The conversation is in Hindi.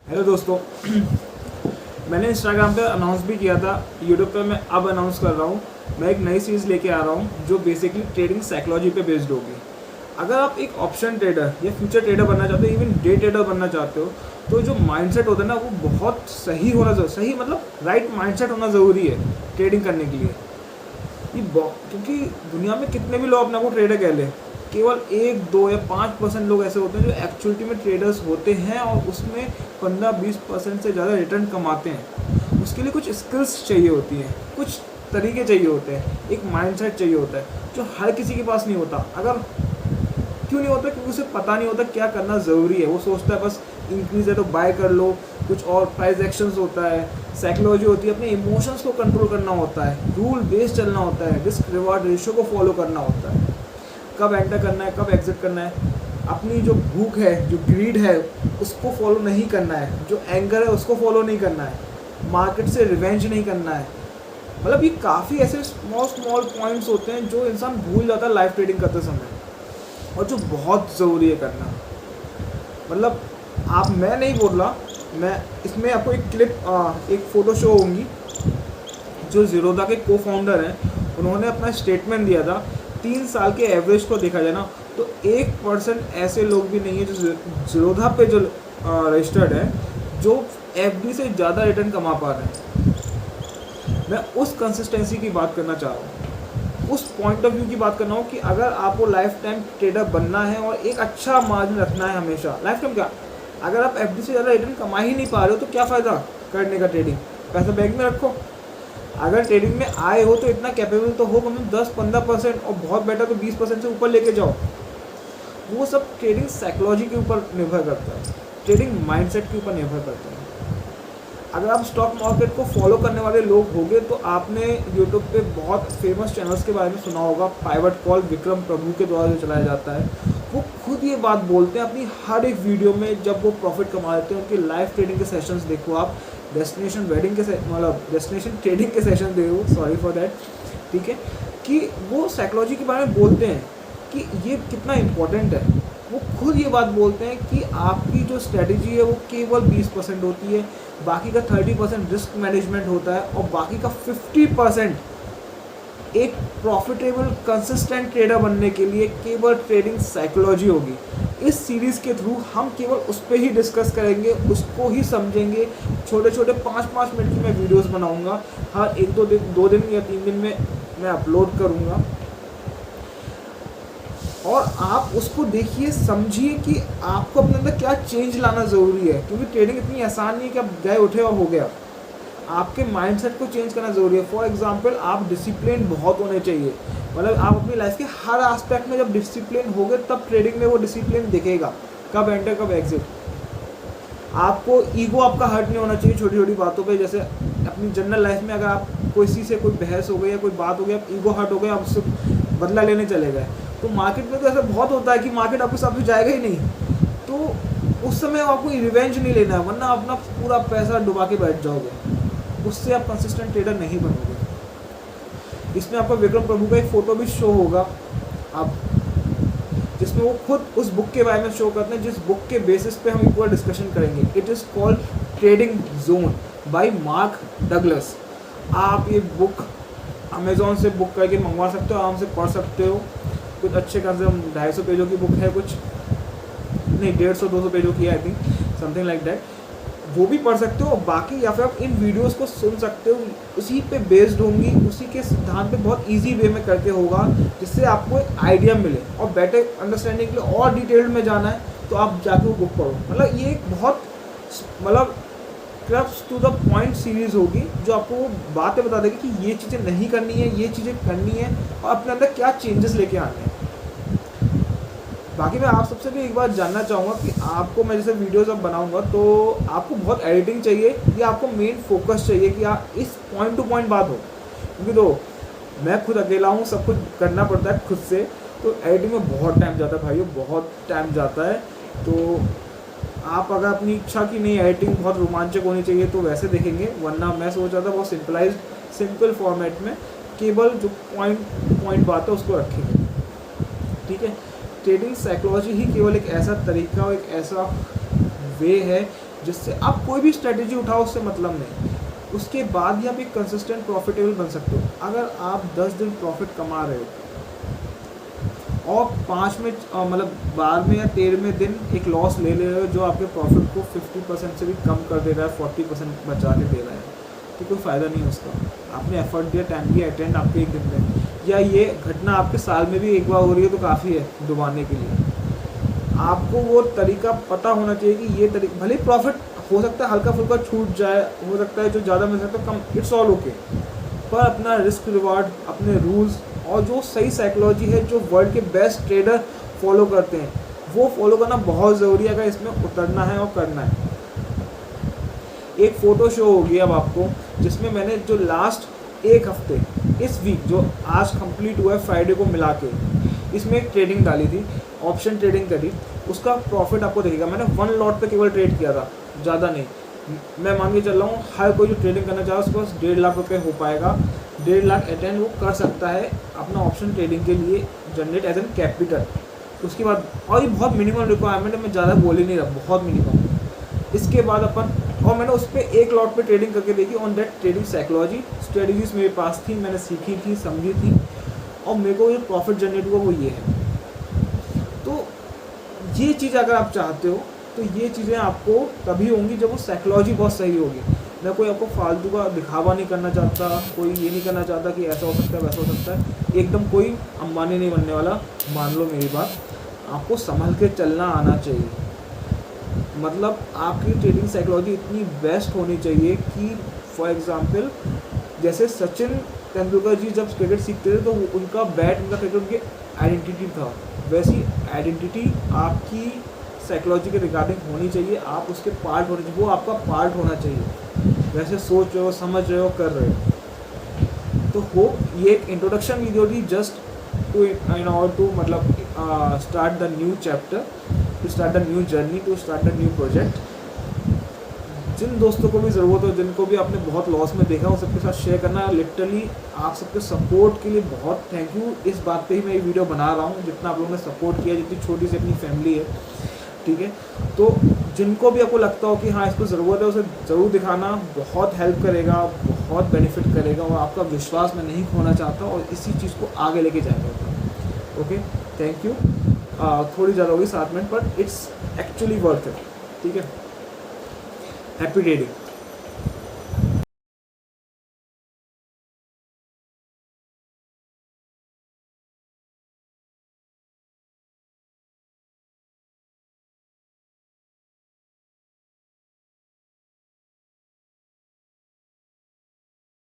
हेलो दोस्तों। मैंने इंस्टाग्राम पे अनाउंस भी किया था, यूट्यूब पे मैं अब अनाउंस कर रहा हूँ। मैं एक नई सीरीज़ लेके आ रहा हूँ जो बेसिकली ट्रेडिंग साइकोलॉजी पे बेस्ड होगी। अगर आप एक ऑप्शन ट्रेडर या फ्यूचर ट्रेडर बनना चाहते हो, इवन डे ट्रेडर बनना चाहते हो, तो जो माइंडसेट होता है ना वो बहुत सही होना जरूरी, सही मतलब राइट माइंडसेट होना ज़रूरी है ट्रेडिंग करने के लिए। क्योंकि दुनिया में कितने भी लोग अपने को ट्रेडर कह लें, केवल 1, 2 या 5% लोग ऐसे होते हैं जो एक्चुअलिटी में ट्रेडर्स होते हैं और उसमें 15-20% से ज़्यादा रिटर्न कमाते हैं। उसके लिए कुछ स्किल्स चाहिए होती हैं, कुछ तरीके चाहिए होते हैं, एक माइंडसेट चाहिए होता है जो हर किसी के पास नहीं होता। अगर क्यों नहीं होता? क्योंकि उसे पता नहीं होता क्या करना ज़रूरी है। वो सोचता है बस इंक्रीज है तो बाय कर लो, कुछ और प्राइस एक्शंस होता है, साइकोलॉजी होती है, अपने इमोशंस को कंट्रोल करना होता है, रूल बेस्ड चलना होता है, रिस्क रिवार्ड रेशियो को फॉलो करना होता है, कब एंटर करना है, कब एग्जिट करना है, अपनी जो भूख है, जो ग्रीड है उसको फॉलो नहीं करना है, जो एंगर है उसको फॉलो नहीं करना है, मार्केट से रिवेंज नहीं करना है। मतलब ये काफ़ी ऐसे स्मॉल पॉइंट्स होते हैं जो इंसान भूल जाता है लाइव ट्रेडिंग करते समय, और जो बहुत ज़रूरी है करना। मतलब मैं नहीं बोल रहा, मैं इसमें आपको एक क्लिप, एक फ़ोटो शो होंगी। जो ज़ीरोधा के को फाउंडर हैं, उन्होंने अपना स्टेटमेंट दिया था। 3 साल के एवरेज को देखा जाए ना तो 1% ऐसे लोग भी नहीं है जो ज़ीरोधा पे जो रजिस्टर्ड है जो एफडी से ज़्यादा रिटर्न कमा पा रहे हैं। मैं उस कंसिस्टेंसी की बात करना चाह रहा हूँ, उस पॉइंट ऑफ व्यू की बात करना हूँ कि अगर आपको लाइफ टाइम ट्रेडर बनना है और एक अच्छा मार्जिन रखना है हमेशा लाइफ टाइम, क्या अगर आप एफडी से ज़्यादा रिटर्न कमा ही नहीं पा रहे हो तो क्या फ़ायदा करने का ट्रेडिंग? पैसा बैंक में रखो। अगर ट्रेडिंग में आए हो तो इतना कैपेबल तो हो, कम 10-15% और बहुत बेटर तो 20% से ऊपर लेके जाओ। वो सब ट्रेडिंग साइकोलॉजी के ऊपर निर्भर करता है, ट्रेडिंग माइंडसेट के ऊपर निर्भर करता है। अगर आप स्टॉक मार्केट को फॉलो करने वाले लोग होंगे तो आपने यूट्यूब पे बहुत फेमस चैनल्स के बारे में सुना होगा। पाइवट कॉल विक्रम प्रभु के द्वारा जो चलाया जाता है, वो खुद ये बात बोलते हैं अपनी हर एक वीडियो में जब वो प्रॉफिट कमा लेते हैं। उनके लाइव ट्रेडिंग के सेशंस देखो आप, डेस्टिनेशन वेडिंग के मतलब डेस्टिनेशन ट्रेडिंग के सेशन देखो, सॉरी फॉर दैट, ठीक है, कि वो साइकोलॉजी के बारे में बोलते हैं कि ये कितना इम्पोर्टेंट है। वो खुद ये बात बोलते हैं कि आपकी जो स्ट्रेटजी है वो केवल 20% होती है, बाकी का 30% रिस्क मैनेजमेंट होता है और बाकी का 50% एक प्रॉफिटेबल कंसिस्टेंट ट्रेडर बनने के लिए केवल ट्रेडिंग साइकोलॉजी होगी। इस सीरीज़ के थ्रू हम केवल उस पर ही डिस्कस करेंगे, उसको ही समझेंगे। छोटे छोटे 5-5 मिनट की मैं वीडियोस बनाऊंगा, हर 1-2 दिन या 3 दिन में मैं अपलोड करूंगा, और आप उसको देखिए, समझिए कि आपको अपने अंदर क्या चेंज लाना ज़रूरी है। क्योंकि ट्रेडिंग इतनी आसान नहीं है कि आप गए उठे और हो गया। आपके माइंडसेट को चेंज करना ज़रूरी है। फॉर एग्जांपल, आप डिसिप्लिन बहुत होने चाहिए। मतलब आप अपनी लाइफ के हर एस्पेक्ट में जब डिसिप्लिन होगे तब ट्रेडिंग में वो डिसिप्लिन दिखेगा, कब एंटर कब एग्जिट। आपको ईगो आपका हर्ट नहीं होना चाहिए छोटी छोटी बातों पे। जैसे अपनी जनरल लाइफ में अगर आप किसी से कोई बहस हो गई या कोई बात हो गई, आप ईगो हर्ट हो गए, आप उससे बदला लेने चले गए, तो मार्केट में तो ऐसा बहुत होता है कि मार्केट आपके साथ में जाएगा ही नहीं। तो उस समय आपको रिवेंज नहीं लेना है, वरना अपना पूरा पैसा डुबा के बैठ जाओगे। उससे आप कंसिस्टेंट ट्रेडर नहीं बनोगे। इसमें आपको विक्रम प्रभु का एक फ़ोटो भी शो होगा आप, जिसमें वो खुद उस बुक के बारे में शो करते हैं, जिस बुक के बेसिस पे हम एक पूरा डिस्कशन करेंगे। It is called trading zone bye mark Douglas. आप ये बुक अमेज़ॉन से बुक करके मंगवा सकते हो, आराम से पढ़ सकते हो। कुछ अच्छे खासे 250 पेजों की बुक है, कुछ नहीं 150-200 पेजों की है, I think something like that. वो भी पढ़ सकते हो। बाकी या फिर आप इन वीडियोस को सुन सकते हो, उसी पे बेस्ड होंगी, उसी के सिद्धांत पे बहुत इजी वे में करके होगा, जिससे आपको एक आइडिया मिले। और बेटर अंडरस्टैंडिंग के लिए और डिटेल्ड में जाना है तो आप जाके वो बुक पढ़ो। मतलब ये एक बहुत crux to the point series होगी जो आपको वो बातें बता देगी कि ये चीज़ें नहीं करनी है, ये चीज़ें करनी है, और अपने अंदर क्या चेंजेस लेके आने हैं। बाकी मैं आप सबसे भी एक बार जानना चाहूँगा कि आपको, मैं जैसे वीडियोस अब बनाऊँगा तो आपको बहुत एडिटिंग चाहिए या आपको मेन फोकस चाहिए कि आप इस पॉइंट टू पॉइंट बात हो? क्योंकि तो मैं खुद अकेला हूँ, सब कुछ करना पड़ता है खुद से, तो एडिटिंग में बहुत टाइम जाता है भाइयों, बहुत टाइम जाता है। तो आप अगर अपनी इच्छा की नहीं एडिटिंग बहुत रोमांचक होनी चाहिए तो वैसे देखेंगे, वरना मैं सोच रहा था बहुत सिंपल फॉर्मेट में केवल जो पॉइंट बात है उसको रखेंगे, ठीक है। ट्रेडिंग साइकोलॉजी ही केवल एक ऐसा तरीका और एक ऐसा वे है जिससे आप कोई भी स्ट्रेटेजी उठाओ उससे मतलब नहीं, उसके बाद ही आप एक कंसिस्टेंट प्रॉफिटेबल बन सकते हो। अगर आप 10 दिन प्रॉफिट कमा रहे हो और 5 में मतलब 12वें या 13वें दिन एक लॉस ले ले रहे हो जो आपके प्रॉफिट को 50% से भी कम कर दे रहा है, 40% बचा के दे रहा है, तो कोई फ़ायदा नहीं है उसका। आपने एफर्ट दिया, टाइम दिया, अटेंड आपके एक दिन में, या ये घटना आपके साल में भी एक बार हो रही है तो काफ़ी है डुबाने के लिए। आपको वो तरीका पता होना चाहिए कि ये तरीका, भले प्रॉफिट हो सकता है हल्का फुल्का छूट जाए, हो सकता है जो ज़्यादा मिल सकता है कम, इट्स ऑल ओके, पर अपना रिस्क रिवार्ड, अपने रूल्स और जो सही साइकोलॉजी है जो वर्ल्ड के बेस्ट ट्रेडर फॉलो करते हैं वो फॉलो करना बहुत ज़रूरी है अगर इसमें उतरना है और करना है। एक फ़ोटो शो होगी अब आपको, जिसमें मैंने जो लास्ट एक हफ्ते, इस वीक जो आज कंप्लीट हुआ है फ्राइडे को मिला के, इसमें एक ट्रेडिंग डाली थी, ऑप्शन ट्रेडिंग करी, उसका प्रॉफिट आपको दिखेगा। मैंने 1 लॉट पे केवल ट्रेड किया था, ज़्यादा नहीं। मैं मान के चल रहा हूँ हर कोई जो ट्रेडिंग करना चाहे उसके पास 1.5 लाख रुपये हो पाएगा, 1.5 लाख अटेंड वो कर सकता है अपना ऑप्शन ट्रेडिंग के लिए जनरेट एज एन कैपिटल। उसके बाद, और ये बहुत मिनिमम रिक्वायरमेंट है, मैं ज़्यादा बोल ही नहीं रहा, बहुत मिनिमम। इसके बाद अपन, और मैंने उस पर 1 लॉट पे ट्रेडिंग करके देखी, on that trading psychology strategies मेरे पास थी, मैंने सीखी थी, समझी थी, और मेरे को जो प्रॉफिट जनरेट हुआ वो ये है। तो ये चीज़ अगर आप चाहते हो तो ये चीज़ें आपको तभी होंगी जब वो साइकोलॉजी बहुत सही होगी। मैं कोई आपको फालतू का दिखावा नहीं करना चाहता, कोई ये नहीं करना चाहता कि ऐसा हो सकता है वैसा हो सकता है, एकदम कोई अंबानी नहीं बनने वाला, मान लो मेरी बात। आपको संभल के चलना आना चाहिए, मतलब आपकी ट्रेडिंग साइकोलॉजी इतनी बेस्ट होनी चाहिए कि फॉर एग्जांपल जैसे सचिन तेंदुलकर जी जब क्रिकेट सीखते थे तो उनका बैट, उनका क्रिकेट उनकी आइडेंटिटी था, वैसी आइडेंटिटी आपकी साइकोलॉजी के रिगार्डिंग होनी चाहिए, आप उसके पार्ट होने चाहिए, वो आपका पार्ट होना चाहिए। वैसे सोच रहे हो, समझ रहे हो, कर रहे हो। तो होप ये एक इंट्रोडक्शन वीडियो थी just to in order to मतलब start the new chapter, to start the new journey, to start the new project. जिन दोस्तों को भी ज़रूरत हो, जिनको भी आपने बहुत लॉस में देखा, उन सबके साथ शेयर करना। लिटरली आप सबके सपोर्ट के लिए बहुत थैंक यू। इस बात पे ही मैं ये वीडियो बना रहा हूँ, जितना आप लोगों ने सपोर्ट किया, जितनी छोटी सी अपनी फैमिली है, ठीक है। तो जिनको भी आपको लगता हो कि हाँ इसको ज़रूरत है, उसे ज़रूर दिखाना, बहुत हेल्प करेगा, बहुत बेनिफिट करेगा, और आपका विश्वास मैं नहीं खोना चाहता और इसी चीज़ को आगे लेके जाएगा। Okay, thank you. थोड़ी ज़्यादा होगी 7 minute, but it's actually worth it, ठीक है। Happy trading.